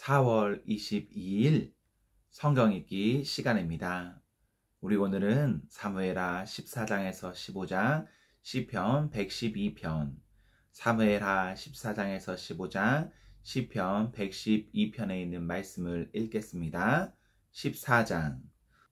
4월 22일 성경 읽기 시간입니다. 우리 오늘은 사무엘하 14장에서 15장, 시편 112편, 사무엘하 14장에서 15장, 시편 112편에 있는 말씀을 읽겠습니다. 14장.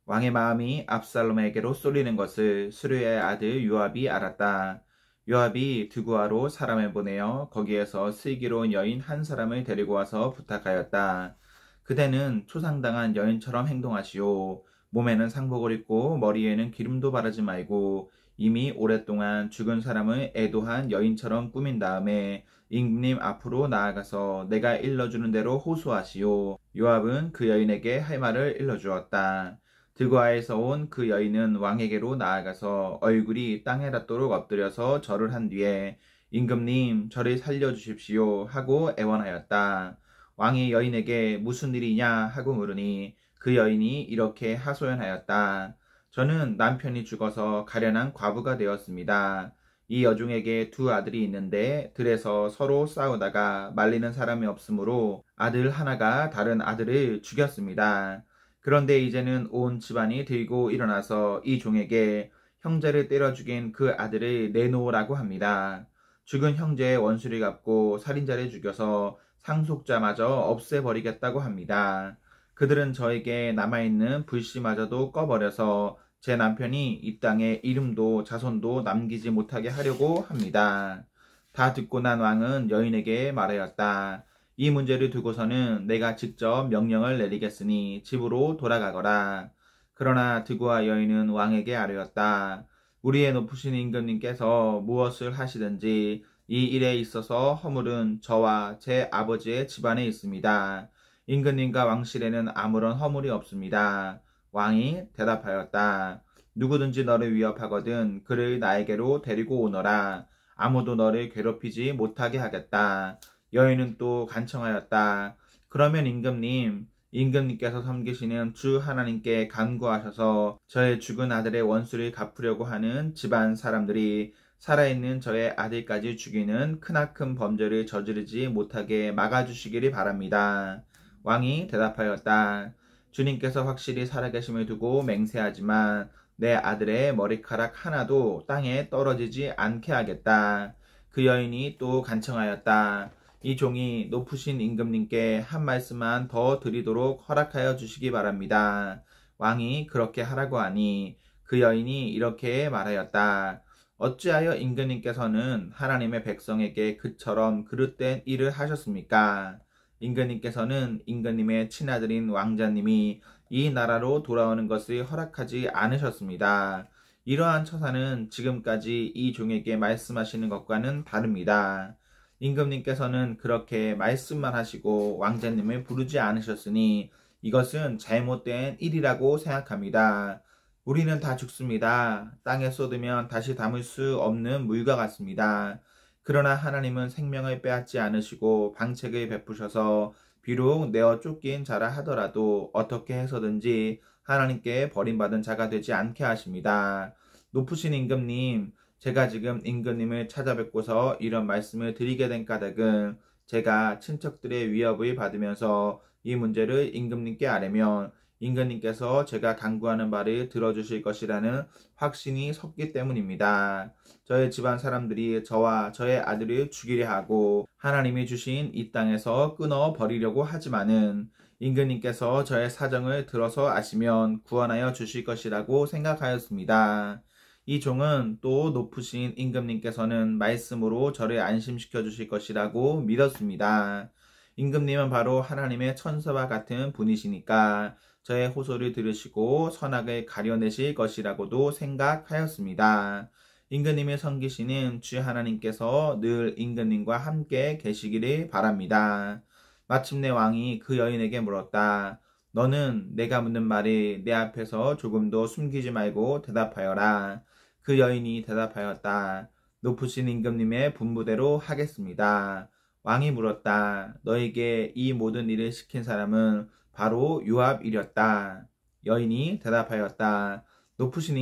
왕의 마음이 압살롬에게로 쏠리는 것을 수르야의 아들 요압이 알았다. 요압이 드구아로 사람을 보내어 거기에서 슬기로운 여인 한 사람을 데리고 와서 부탁하였다. 그대는 초상당한 여인처럼 행동하시오. 몸에는 상복을 입고 머리에는 기름도 바르지 말고 이미 오랫동안 죽은 사람을 애도한 여인처럼 꾸민 다음에 임금님 앞으로 나아가서 내가 일러주는 대로 호소하시오. 요압은 그 여인에게 할 말을 일러주었다. 드고아에서 온 그 여인은 왕에게로 나아가서 얼굴이 땅에 닿도록 엎드려서 절을 한 뒤에 임금님 저를 살려주십시오 하고 애원하였다. 왕이 여인에게 무슨 일이냐 하고 물으니 그 여인이 이렇게 하소연하였다. 저는 남편이 죽어서 가련한 과부가 되었습니다. 이 여종에게 두 아들이 있는데 들에서 서로 싸우다가 말리는 사람이 없으므로 아들 하나가 다른 아들을 죽였습니다. 그런데 이제는 온 집안이 들고 일어나서 이 종에게 형제를 때려 죽인 그 아들을 내놓으라고 합니다. 죽은 형제의 원수를 갚고 살인자를 죽여서 상속자마저 없애버리겠다고 합니다. 그들은 저에게 남아있는 불씨마저도 꺼버려서 제 남편이 이 땅에 이름도 자손도 남기지 못하게 하려고 합니다. 다 듣고 난 왕은 여인에게 말하였다. 이 문제를 두고서는 내가 직접 명령을 내리겠으니 집으로 돌아가거라. 그러나 드고아 여인은 왕에게 아뢰었다. 우리의 높으신 임금님께서 무엇을 하시든지 이 일에 있어서 허물은 저와 제 아버지의 집안에 있습니다. 임금님과 왕실에는 아무런 허물이 없습니다. 왕이 대답하였다. 누구든지 너를 위협하거든 그를 나에게로 데리고 오너라. 아무도 너를 괴롭히지 못하게 하겠다. 여인은 또 간청하였다. 그러면 임금님께서 섬기시는 주 하나님께 간구하셔서 저의 죽은 아들의 원수를 갚으려고 하는 집안 사람들이 살아있는 저의 아들까지 죽이는 크나큰 범죄를 저지르지 못하게 막아주시기를 바랍니다. 왕이 대답하였다. 주님께서 확실히 살아계심을 두고 맹세하지만 내 아들의 머리카락 하나도 땅에 떨어지지 않게 하겠다. 그 여인이 또 간청하였다. 이 종이 높으신 임금님께 한 말씀만 더 드리도록 허락하여 주시기 바랍니다. 왕이 그렇게 하라고 하니 그 여인이 이렇게 말하였다. 어찌하여 임금님께서는 하나님의 백성에게 그처럼 그릇된 일을 하셨습니까? 임금님께서는 임금님의 친아들인 왕자님이 이 나라로 돌아오는 것을 허락하지 않으셨습니다. 이러한 처사는 지금까지 이 종에게 말씀하시는 것과는 다릅니다. 임금님께서는 그렇게 말씀만 하시고 왕자님을 부르지 않으셨으니 이것은 잘못된 일이라고 생각합니다. 우리는 다 죽습니다. 땅에 쏟으면 다시 담을 수 없는 물과 같습니다. 그러나 하나님은 생명을 빼앗지 않으시고 방책을 베푸셔서 비록 내어 쫓긴 자라 하더라도 어떻게 해서든지 하나님께 버림받은 자가 되지 않게 하십니다. 높으신 임금님, 제가 지금 임금님을 찾아뵙고서 이런 말씀을 드리게 된 까닭은 제가 친척들의 위협을 받으면서 이 문제를 임금님께 아뢰면 임금님께서 제가 간구하는 바를 들어주실 것이라는 확신이 섰기 때문입니다. 저의 집안 사람들이 저와 저의 아들을 죽이려 하고 하나님이 주신 이 땅에서 끊어 버리려고 하지만은 임금님께서 저의 사정을 들어서 아시면 구원하여 주실 것이라고 생각하였습니다. 이 종은 또 높으신 임금님께서는 말씀으로 저를 안심시켜 주실 것이라고 믿었습니다. 임금님은 바로 하나님의 천사와 같은 분이시니까 저의 호소를 들으시고 선악을 가려내실 것이라고도 생각하였습니다. 임금님의 섬기시는 주 하나님께서 늘 임금님과 함께 계시기를 바랍니다. 마침내 왕이 그 여인에게 물었다. 너는 내가 묻는 말을 내 앞에서 조금도 숨기지 말고 대답하여라. 그 여인이 대답하였다. 높으신 임금님의 분부대로 하겠습니다. 왕이 물었다. 너에게 이 모든 일을 시킨 사람은 바로 요압이렸다. 여인이 대답하였다. 높으신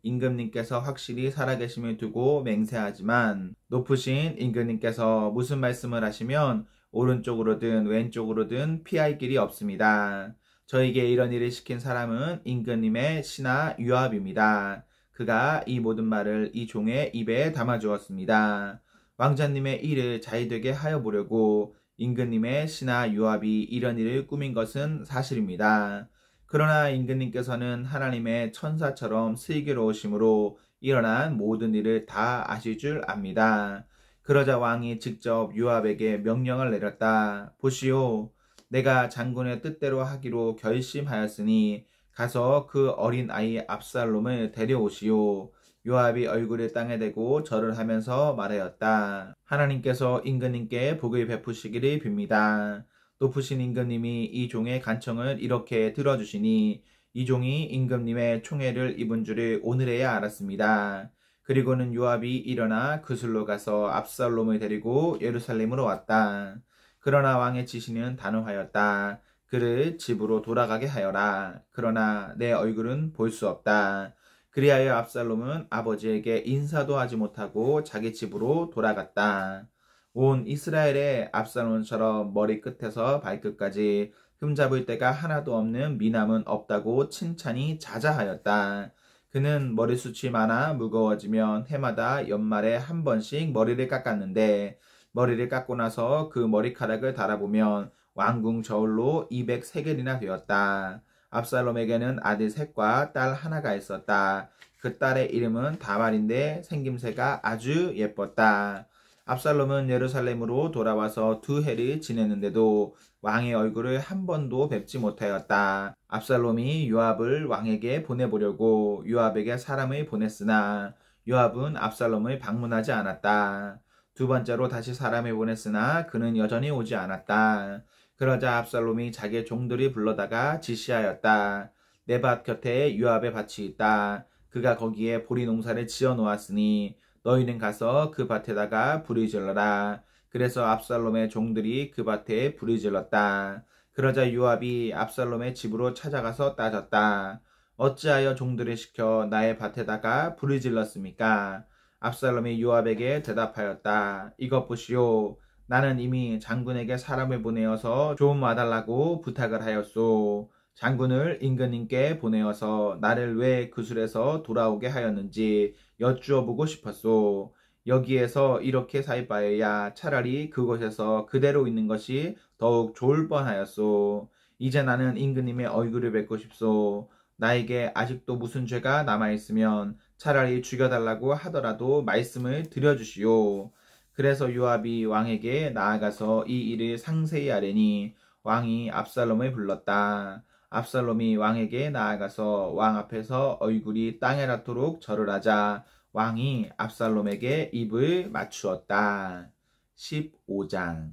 임금님께서 확실히 살아계심을 두고 맹세하지만 높으신 임금님께서 무슨 말씀을 하시면 오른쪽으로든 왼쪽으로든 피할 길이 없습니다. 저에게 이런 일을 시킨 사람은 임금님의 신하 요압입니다. 그가 이 모든 말을 이 종의 입에 담아주었습니다. 왕자님의 일을 잘 되게 하여 보려고 임금님의 신하 요압이 이런 일을 꾸민 것은 사실입니다. 그러나 임금님께서는 하나님의 천사처럼 슬기로우심으로 일어난 모든 일을 다 아실 줄 압니다. 그러자 왕이 직접 요압에게 명령을 내렸다. 보시오, 내가 장군의 뜻대로 하기로 결심하였으니 가서 그 어린 아이 압살롬을 데려오시오. 요압이 얼굴을 땅에 대고 절을 하면서 말하였다. 하나님께서 임금님께 복을 베푸시기를 빕니다. 높으신 임금님이 이 종의 간청을 이렇게 들어주시니 이 종이 임금님의 총애를 입은 줄을 오늘에야 알았습니다. 그리고는 요압이 일어나 그술로 가서 압살롬을 데리고 예루살렘으로 왔다. 그러나 왕의 지시는 단호하였다. 그를 집으로 돌아가게 하여라. 그러나 내 얼굴은 볼 수 없다. 그리하여 압살롬은 아버지에게 인사도 하지 못하고 자기 집으로 돌아갔다. 온 이스라엘의 압살롬처럼 머리끝에서 발끝까지 흠잡을 데가 하나도 없는 미남은 없다고 칭찬이 자자하였다. 그는 머리숱이 많아 무거워지면 해마다 연말에 한 번씩 머리를 깎았는데 머리를 깎고 나서 그 머리카락을 달아보면 왕궁 저울로 200세겔이나 되었다. 압살롬에게는 아들 셋과 딸 하나가 있었다. 그 딸의 이름은 다말인데 생김새가 아주 예뻤다. 압살롬은 예루살렘으로 돌아와서 2해를 지냈는데도 왕의 얼굴을 한 번도 뵙지 못하였다. 압살롬이 요압을 왕에게 보내보려고 요압에게 사람을 보냈으나 요압은 압살롬을 방문하지 않았다. 2번째로 다시 사람을 보냈으나 그는 여전히 오지 않았다. 그러자 압살롬이 자기의 종들이 불러다가 지시하였다. 내 밭 곁에 요압의 밭이 있다. 그가 거기에 보리 농사를 지어 놓았으니 너희는 가서 그 밭에다가 불을 질러라. 그래서 압살롬의 종들이 그 밭에 불을 질렀다. 그러자 요압이 압살롬의 집으로 찾아가서 따졌다. 어찌하여 종들을 시켜 나의 밭에다가 불을 질렀습니까? 압살롬이 요압에게 대답하였다. 이것 보시오. 나는 이미 장군에게 사람을 보내어서 좀 와달라고 부탁을 하였소. 장군을 임금님께 보내어서 나를 왜 그술에서 돌아오게 하였는지 여쭈어 보고 싶었소. 여기에서 이렇게 살 바에야 차라리 그곳에서 그대로 있는 것이 더욱 좋을 뻔하였소. 이제 나는 임금님의 얼굴을 뵙고 싶소. 나에게 아직도 무슨 죄가 남아있으면 차라리 죽여달라고 하더라도 말씀을 드려주시오. 그래서 요압이 왕에게 나아가서 이 일을 상세히 아뢰니 왕이 압살롬을 불렀다. 압살롬이 왕에게 나아가서 왕 앞에서 얼굴이 땅에 닿도록 절을 하자 왕이 압살롬에게 입을 맞추었다. 15장.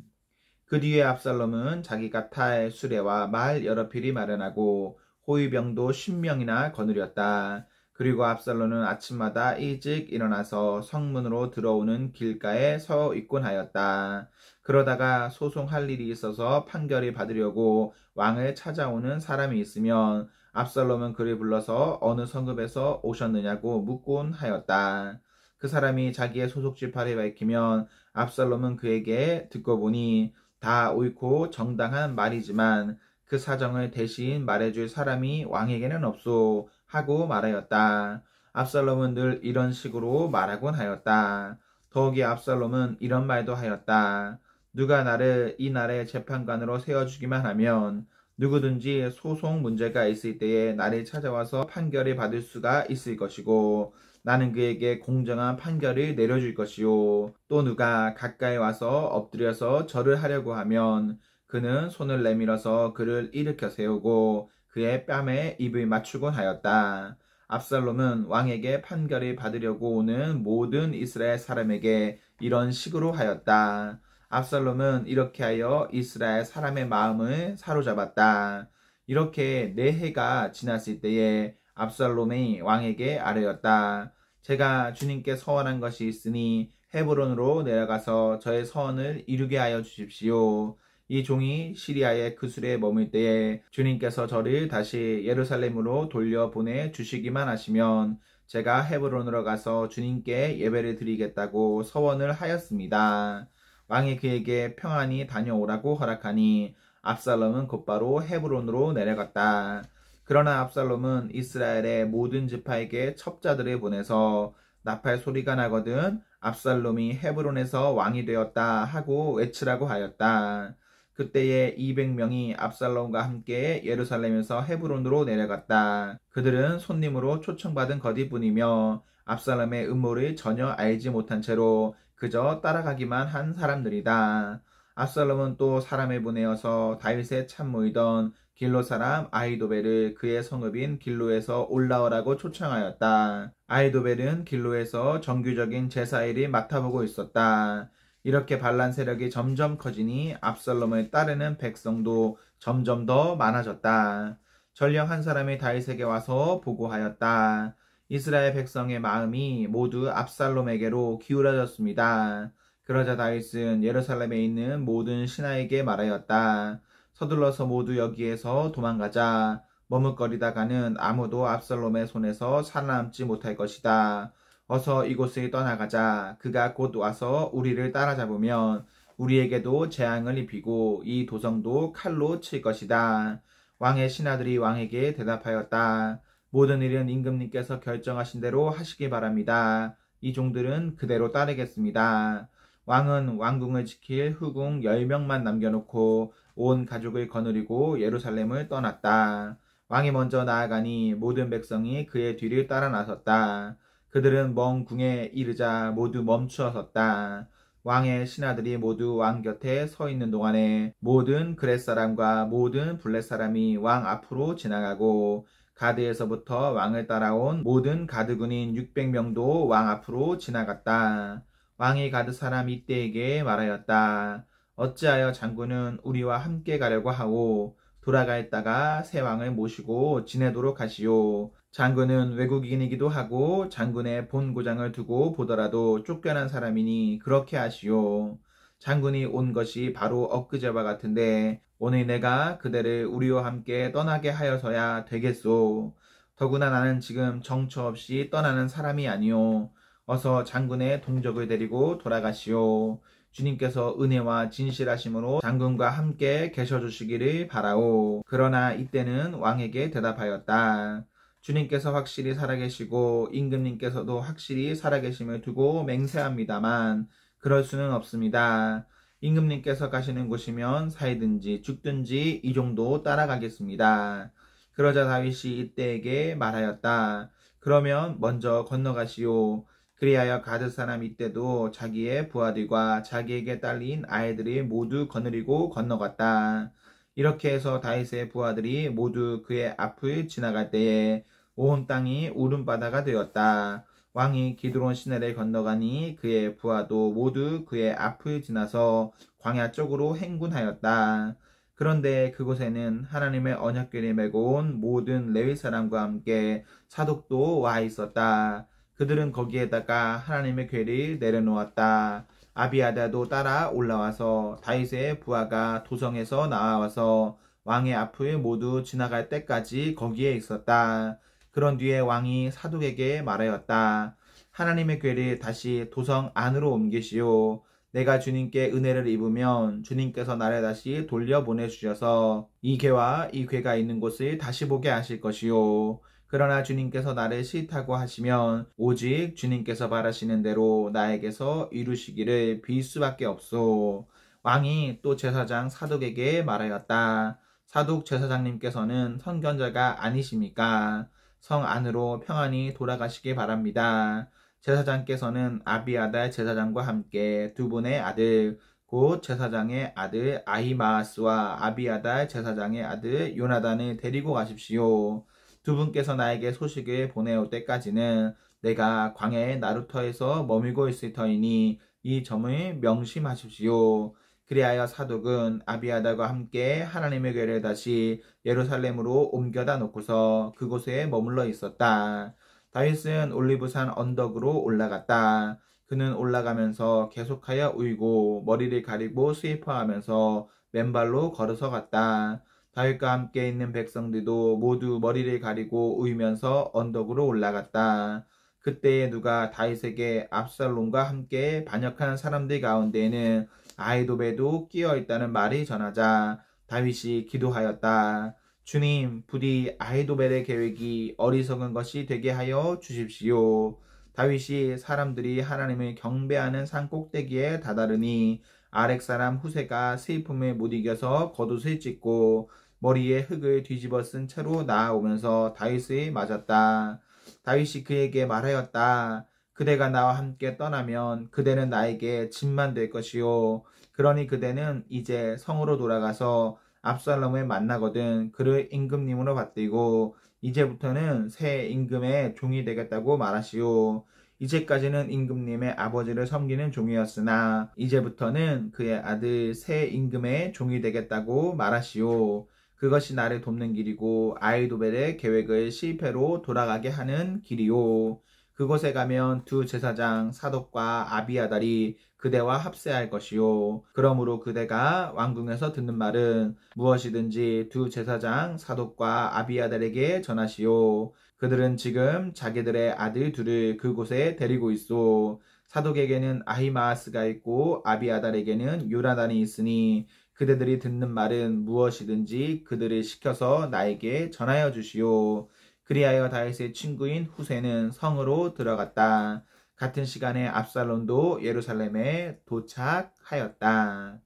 그 뒤에 압살롬은 자기가 탈 수레와 말 여러 필이 마련하고 호위병도 10명이나 거느렸다. 그리고 압살롬은 아침마다 일찍 일어나서 성문으로 들어오는 길가에 서 있곤 하였다. 그러다가 소송할 일이 있어서 판결을 받으려고 왕을 찾아오는 사람이 있으면 압살롬은 그를 불러서 어느 성읍에서 오셨느냐고 묻곤 하였다. 그 사람이 자기의 소속 지파를 밝히면 압살롬은 그에게 듣고 보니 다 옳고 정당한 말이지만 그 사정을 대신 말해줄 사람이 왕에게는 없소 하고 말하였다. 압살롬은 늘 이런 식으로 말하곤 하였다. 더욱이 압살롬은 이런 말도 하였다. 누가 나를 이 날의 재판관으로 세워주기만 하면 누구든지 소송 문제가 있을 때에 나를 찾아와서 판결을 받을 수가 있을 것이고 나는 그에게 공정한 판결을 내려줄 것이요. 또 누가 가까이 와서 엎드려서 절을 하려고 하면 그는 손을 내밀어서 그를 일으켜 세우고 그의 뺨에 입을 맞추곤 하였다. 압살롬은 왕에게 판결을 받으려고 오는 모든 이스라엘 사람에게 이런 식으로 하였다. 압살롬은 이렇게 하여 이스라엘 사람의 마음을 사로잡았다. 이렇게 4해가 지났을 때에 압살롬이 왕에게 아뢰었다. 제가 주님께 서원한 것이 있으니 헤브론으로 내려가서 저의 서원을 이루게 하여 주십시오. 이 종이 시리아의 그술에 머물 때에 주님께서 저를 다시 예루살렘으로 돌려보내 주시기만 하시면 제가 헤브론으로 가서 주님께 예배를 드리겠다고 서원을 하였습니다. 왕이 그에게 평안히 다녀오라고 허락하니 압살롬은 곧바로 헤브론으로 내려갔다. 그러나 압살롬은 이스라엘의 모든 지파에게 첩자들을 보내서 나팔 소리가 나거든 압살롬이 헤브론에서 왕이 되었다 하고 외치라고 하였다. 그때에 200명이 압살롬과 함께 예루살렘에서 헤브론으로 내려갔다. 그들은 손님으로 초청받은 거지뿐이며 압살롬의 음모를 전혀 알지 못한 채로 그저 따라가기만 한 사람들이다. 압살롬은 또 사람을 보내어서 다윗의 참모이던 길로 사람 아히도벨을 그의 성읍인 길로에서 올라오라고 초청하였다. 아히도벨은 길로에서 정규적인 제사일을 맡아보고 있었다. 이렇게 반란 세력이 점점 커지니 압살롬을 따르는 백성도 점점 더 많아졌다. 전령 한 사람이 다윗에게 와서 보고하였다. 이스라엘 백성의 마음이 모두 압살롬에게로 기울어졌습니다. 그러자 다윗은 예루살렘에 있는 모든 신하에게 말하였다. 서둘러서 모두 여기에서 도망가자. 머뭇거리다가는 아무도 압살롬의 손에서 살아남지 못할 것이다. 어서 이곳을 떠나가자. 그가 곧 와서 우리를 따라잡으면 우리에게도 재앙을 입히고 이 도성도 칼로 칠 것이다. 왕의 신하들이 왕에게 대답하였다. 모든 일은 임금님께서 결정하신 대로 하시기 바랍니다. 이 종들은 그대로 따르겠습니다. 왕은 왕궁을 지킬 후궁 10명만 남겨놓고 온 가족을 거느리고 예루살렘을 떠났다. 왕이 먼저 나아가니 모든 백성이 그의 뒤를 따라 나섰다. 그들은 먼 궁에 이르자 모두 멈추어 섰다. 왕의 신하들이 모두 왕 곁에 서 있는 동안에 모든 그렛 사람과 모든 블렛 사람이 왕 앞으로 지나가고 가드에서부터 왕을 따라온 모든 가드군인 600명도 왕 앞으로 지나갔다. 왕이 가드 사람 이때에게 말하였다. 어찌하여 장군은 우리와 함께 가려고 하고 돌아가 있다가 새 왕을 모시고 지내도록 하시오. 장군은 외국인이기도 하고 장군의 본고장을 두고 보더라도 쫓겨난 사람이니 그렇게 하시오. 장군이 온 것이 바로 엊그제와 같은데 오늘 내가 그대를 우리와 함께 떠나게 하여서야 되겠소. 더구나 나는 지금 정처 없이 떠나는 사람이 아니오. 어서 장군의 동족을 데리고 돌아가시오. 주님께서 은혜와 진실하심으로 장군과 함께 계셔주시기를 바라오. 그러나 이때는 왕에게 대답하였다. 주님께서 확실히 살아계시고 임금님께서도 확실히 살아계심을 두고 맹세합니다만 그럴 수는 없습니다. 임금님께서 가시는 곳이면 살든지 죽든지 이 정도 따라가겠습니다. 그러자 다윗이 이때에게 말하였다. 그러면 먼저 건너가시오. 그리하여 가드 사람 이때도 자기의 부하들과 자기에게 딸린 아이들이 모두 거느리고 건너갔다. 이렇게 해서 다윗의 부하들이 모두 그의 앞을 지나갈 때에 온 땅이 울음바다가 되었다. 왕이 기드론 시내를 건너가니 그의 부하도 모두 그의 앞을 지나서 광야 쪽으로 행군하였다. 그런데 그곳에는 하나님의 언약궤를 메고 온 모든 레위 사람과 함께 사독도 와 있었다. 그들은 거기에다가 하나님의 궤를 내려놓았다. 아비아다도 따라 올라와서 다윗의 부하가 도성에서 나와서 왕의 앞을 모두 지나갈 때까지 거기에 있었다. 그런 뒤에 왕이 사독에게 말하였다. 하나님의 궤를 다시 도성 안으로 옮기시오. 내가 주님께 은혜를 입으면 주님께서 나를 다시 돌려보내주셔서 이 궤와 이 궤가 있는 곳을 다시 보게 하실 것이오. 그러나 주님께서 나를 싫다고 하시면 오직 주님께서 바라시는 대로 나에게서 이루시기를 빌 수밖에 없소. 왕이 또 제사장 사독에게 말하였다. 사독 제사장님께서는 선견자가 아니십니까? 성 안으로 평안히 돌아가시기 바랍니다. 제사장께서는 아비아달 제사장과 함께 두 분의 아들 곧 제사장의 아들 아히마아스와 아비아달 제사장의 아들 요나단을 데리고 가십시오. 두 분께서 나에게 소식을 보내올 때까지는 내가 광야의 나루터에서 머물고 있을 터이니 이 점을 명심하십시오. 그리하여 사독은 아비아달과 함께 하나님의 궤를 다시 예루살렘으로 옮겨다 놓고서 그곳에 머물러 있었다. 다윗은 올리브산 언덕으로 올라갔다. 그는 올라가면서 계속하여 울고 머리를 가리고 슬퍼하면서 맨발로 걸어서 갔다. 다윗과 함께 있는 백성들도 모두 머리를 가리고 울면서 언덕으로 올라갔다. 그때에 누가 다윗에게 압살롬과 함께 반역하는 사람들 가운데에는 아히도베도 끼어 있다는 말이 전하자 다윗이 기도하였다. 주님, 부디 아히도벨의 계획이 어리석은 것이 되게 하여 주십시오. 다윗이 사람들이 하나님을 경배하는 산 꼭대기에 다다르니 아렉 사람 후세가 슬픔에 못 이겨서 겉옷을 찢고 머리에 흙을 뒤집어 쓴 채로 나아오면서 다윗을 맞았다. 다윗이 그에게 말하였다. 그대가 나와 함께 떠나면 그대는 나에게 짐만 될 것이요. 그러니 그대는 이제 성으로 돌아가서 압살롬을 만나거든 그를 임금님으로 받들고 이제부터는 새 임금의 종이 되겠다고 말하시오. 이제까지는 임금님의 아버지를 섬기는 종이었으나 이제부터는 그의 아들 새 임금의 종이 되겠다고 말하시오. 그것이 나를 돕는 길이고 아히도벨의 계획을 실패로 돌아가게 하는 길이요. 그곳에 가면 두 제사장 사독과 아비아달이 그대와 합세할 것이요. 그러므로 그대가 왕궁에서 듣는 말은 무엇이든지 두 제사장 사독과 아비아달에게 전하시오. 그들은 지금 자기들의 아들 둘을 그곳에 데리고 있소. 사독에게는 아히마아스가 있고 아비아달에게는 요나단이 있으니 그대들이 듣는 말은 무엇이든지 그들을 시켜서 나에게 전하여 주시오. 그리하여 다윗의 친구인 후세는 성으로 들어갔다. 같은 시간에 압살롬도 예루살렘에 도착하였다.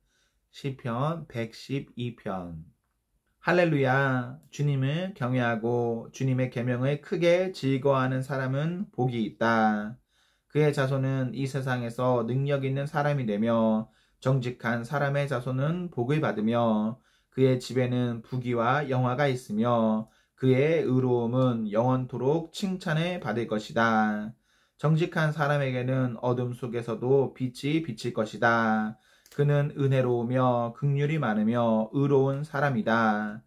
시편 112편. 할렐루야. 주님을 경외하고 주님의 계명을 크게 즐거워하는 사람은 복이 있다. 그의 자손은 이 세상에서 능력 있는 사람이 되며 정직한 사람의 자손은 복을 받으며 그의 집에는 부귀와 영화가 있으며 그의 의로움은 영원토록 칭찬을 받을 것이다. 정직한 사람에게는 어둠 속에서도 빛이 비칠 것이다. 그는 은혜로우며 긍휼이 많으며 의로운 사람이다.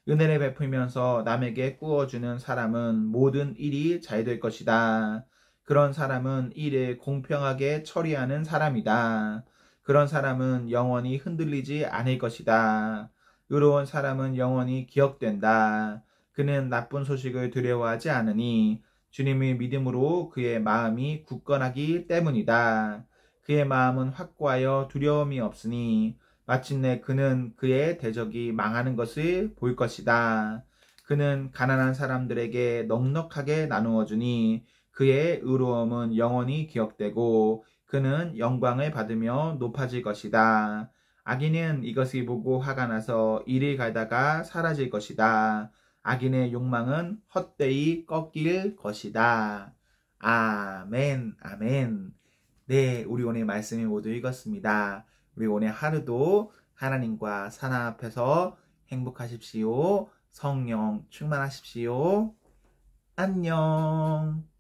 은혜를 베풀면서 남에게 꾸어주는 사람은 모든 일이 잘 될 것이다. 그런 사람은 일을 공평하게 처리하는 사람이다. 그런 사람은 영원히 흔들리지 않을 것이다. 의로운 사람은 영원히 기억된다. 그는 나쁜 소식을 두려워하지 않으니 주님의 믿음으로 그의 마음이 굳건하기 때문이다. 그의 마음은 확고하여 두려움이 없으니 마침내 그는 그의 대적이 망하는 것을 볼 것이다. 그는 가난한 사람들에게 넉넉하게 나누어 주니 그의 의로움은 영원히 기억되고 그는 영광을 받으며 높아질 것이다. 악인은 이것을 보고 화가 나서 이를 갈다가 사라질 것이다. 악인의 욕망은 헛되이 꺾일 것이다. 아멘, 아멘. 네, 우리 오늘 말씀을 모두 읽었습니다. 우리 오늘 하루도 하나님과 사나 앞에서 행복하십시오. 성령 충만하십시오. 안녕.